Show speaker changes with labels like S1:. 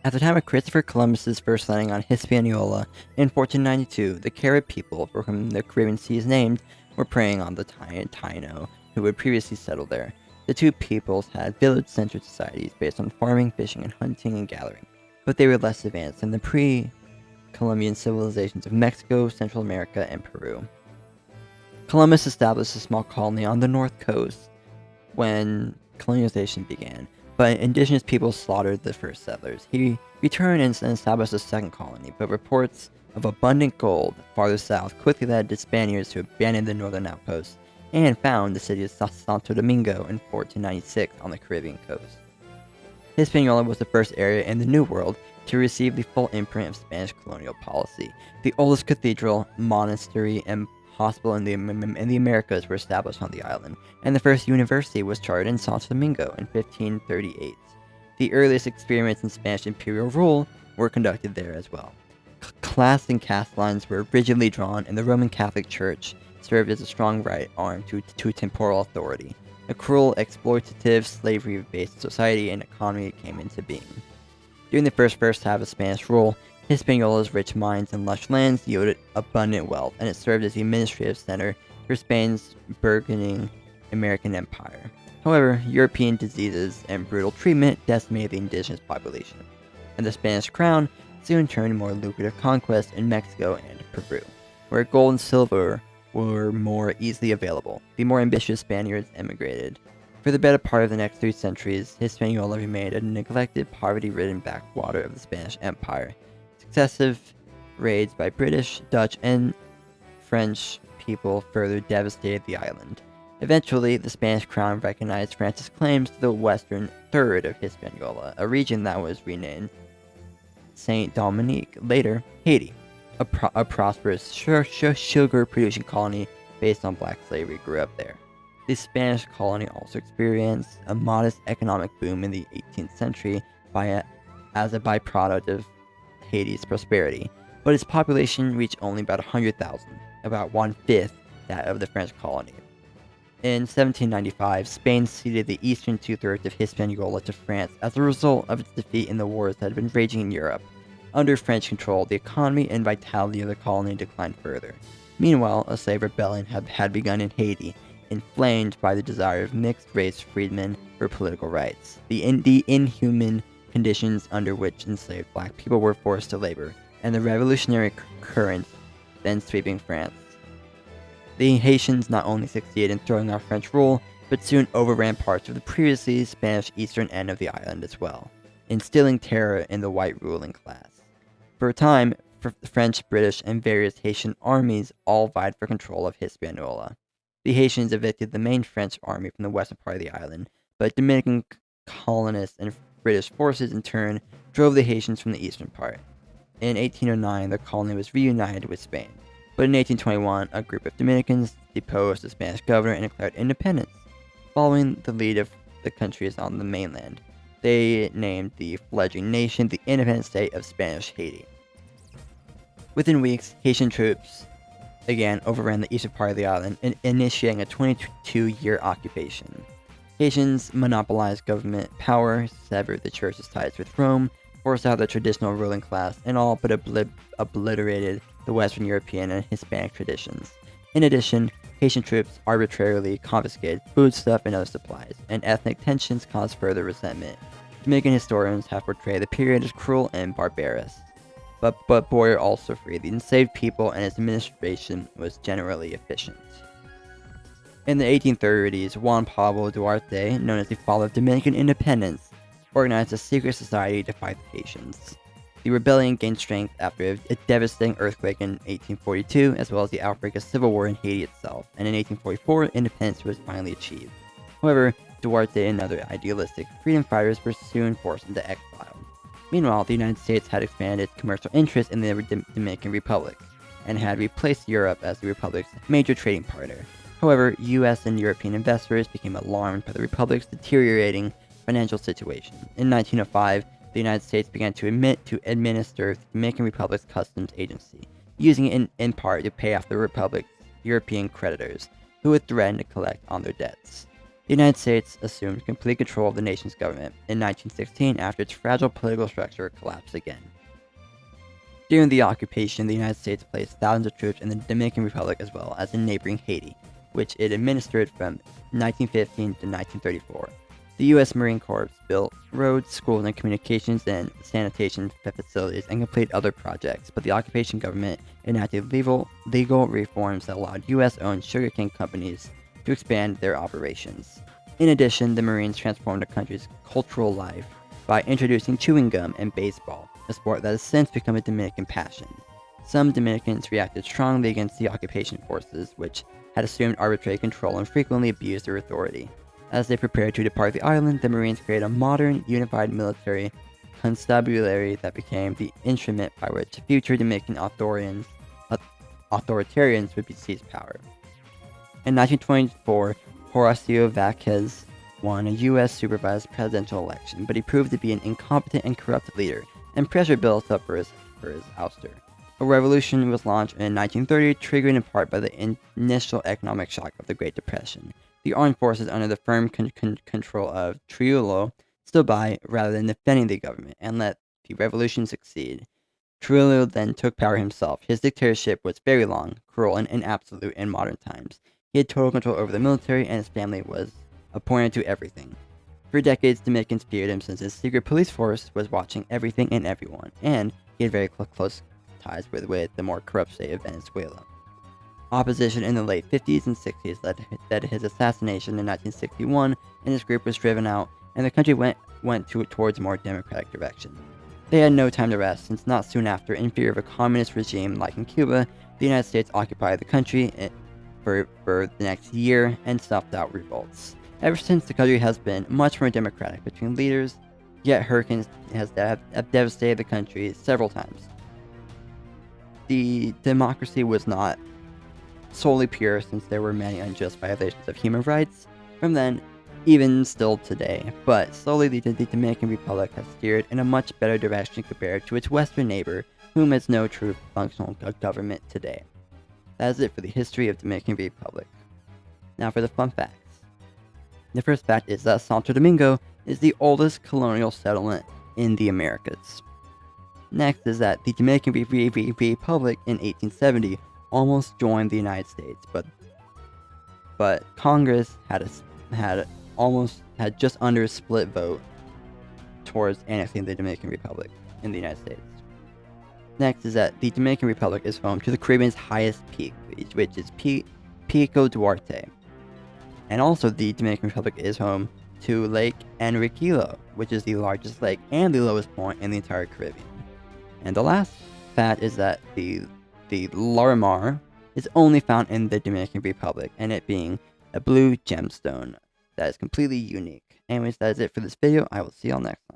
S1: At the time of Christopher Columbus's first landing on Hispaniola in 1492, the Carib people, for whom the Caribbean Sea is named, were preying on the Taino, who had previously settled there. The two peoples had village-centered societies based on farming, fishing, and hunting and gathering, but they were less advanced than the pre-Columbian civilizations of Mexico, Central America, and Peru. Columbus established a small colony on the north coast when colonization began, but indigenous peoples slaughtered the first settlers. He returned and established a second colony, but reports of abundant gold farther south quickly led the Spaniards to abandon the northern outposts and found the city of Santo Domingo in 1496 on the Caribbean coast. Hispaniola was the first area in the New World to receive the full imprint of Spanish colonial policy. The oldest cathedral, monastery, and hospital in the Americas were established on the island, and the first university was chartered in Santo Domingo in 1538. The earliest experiments in Spanish imperial rule were conducted there as well. Class and caste lines were rigidly drawn, and the Roman Catholic Church served as a strong right arm to temporal authority. A cruel, exploitative, slavery-based society and economy came into being. During the first half of Spanish rule, Hispaniola's rich mines and lush lands yielded abundant wealth, and it served as the administrative center for Spain's burgeoning American empire. However, European diseases and brutal treatment decimated the indigenous population, and the Spanish crown soon turned to more lucrative conquests in Mexico and Peru, where gold and silver were more easily available. The more ambitious Spaniards emigrated. For the better part of the next 3 centuries, Hispaniola remained a neglected, poverty-ridden backwater of the Spanish Empire. Successive raids by British, Dutch, and French people further devastated the island. Eventually, the Spanish crown recognized France's claims to the western third of Hispaniola, a region that was renamed Saint Dominique, later Haiti. A prosperous sugar-producing colony based on black slavery grew up there. The Spanish colony also experienced a modest economic boom in the 18th century as a byproduct of Haiti's prosperity, but its population reached only about 100,000, about 1/5 that of the French colony. In 1795, Spain ceded the eastern 2/3 of Hispaniola to France as a result of its defeat in the wars that had been raging in Europe. Under French control, the economy and vitality of the colony declined further. Meanwhile, a slave rebellion had begun in Haiti, inflamed by the desire of mixed-race freedmen for political rights. The inhuman conditions under which enslaved black people were forced to labor, and the revolutionary currents then sweeping France. The Haitians not only succeeded in throwing off French rule, but soon overran parts of the previously Spanish eastern end of the island as well, instilling terror in the white ruling class. For a time, French, British, and various Haitian armies all vied for control of Hispaniola. The Haitians evicted the main French army from the western part of the island, but Dominican colonists and British forces in turn drove the Haitians from the eastern part. In 1809, the colony was reunited with Spain, but in 1821, a group of Dominicans deposed the Spanish governor and declared independence. Following the lead of the countries on the mainland, they named the fledgling nation the independent state of Spanish Haiti. Within weeks, Haitian troops again overran the eastern part of the island, initiating a 22-year occupation. Haitians monopolized government power, severed the church's ties with Rome, forced out the traditional ruling class, and all but obliterated the Western European and Hispanic traditions. In addition, Haitian troops arbitrarily confiscated foodstuff and other supplies, and ethnic tensions caused further resentment. Dominican historians have portrayed the period as cruel and barbarous. But Boyer also freed the enslaved people, and his administration was generally efficient. In the 1830s, Juan Pablo Duarte, known as the father of Dominican independence, organized a secret society to fight the Haitians. The rebellion gained strength after a devastating earthquake in 1842, as well as the outbreak of civil war in Haiti itself, and in 1844, independence was finally achieved. However, Duarte and other idealistic freedom fighters were soon forced into exile. Meanwhile, the United States had expanded its commercial interest in the Dominican Republic, and had replaced Europe as the Republic's major trading partner. However, US and European investors became alarmed by the Republic's deteriorating financial situation. In 1905, the United States began to administer the Dominican Republic's customs agency, using it in part to pay off the Republic's European creditors, who would threaten to collect on their debts. The United States assumed complete control of the nation's government in 1916 after its fragile political structure collapsed again. During the occupation, the United States placed thousands of troops in the Dominican Republic as well as in neighboring Haiti, which it administered from 1915 to 1934. The U.S. Marine Corps built roads, schools, and communications and sanitation facilities and completed other projects, but the occupation government enacted legal reforms that allowed U.S.-owned sugarcane companies to expand their operations. In addition, the Marines transformed the country's cultural life by introducing chewing gum and baseball, a sport that has since become a Dominican passion. Some Dominicans reacted strongly against the occupation forces, which had assumed arbitrary control and frequently abused their authority. As they prepared to depart the island, the Marines created a modern, unified military constabulary that became the instrument by which future Dominican authoritarians would seize power. In 1924, Horacio Vázquez won a U.S. supervised presidential election, but he proved to be an incompetent and corrupt leader, and pressure built up for his ouster. A revolution was launched in 1930, triggered in part by the initial economic shock of the Great Depression. The armed forces under the firm control of Trujillo stood by rather than defending the government and let the revolution succeed. Trujillo then took power himself. His dictatorship was very long, cruel, and absolute in modern times. He had total control over the military, and his family was appointed to everything. For decades, Dominicans feared him since his secret police force was watching everything and everyone, and he had very close ties with the more corrupt state of Venezuela. Opposition in the late 50s and 60s led to his assassination in 1961, and his group was driven out, and the country went towards a more democratic direction. They had no time to rest, since not soon after, in fear of a communist regime like in Cuba, the United States occupied the country for the next year and snuffed out revolts. Ever since, the country has been much more democratic between leaders, yet hurricanes have devastated the country several times. The democracy was not solely pure, since there were many unjust violations of human rights from then, even still today, but slowly the Dominican Republic has steered in a much better direction compared to its western neighbor, whom has no true functional government today. That is it for the history of Dominican Republic. Now for the fun facts. The first fact is that Santo Domingo is the oldest colonial settlement in the Americas. Next is that the Dominican Republic in 1870 almost joined the United States, but Congress had just under a split vote towards annexing the Dominican Republic in the United States. Next is that the Dominican Republic is home to the Caribbean's highest peak, which is Pico Duarte. And also the Dominican Republic is home to Lake Enriquillo, which is the largest lake and the lowest point in the entire Caribbean. And the last fact is that the Larimar is only found in the Dominican Republic, and it being a blue gemstone that is completely unique. Anyways, that is it for this video. I will see y'all next time.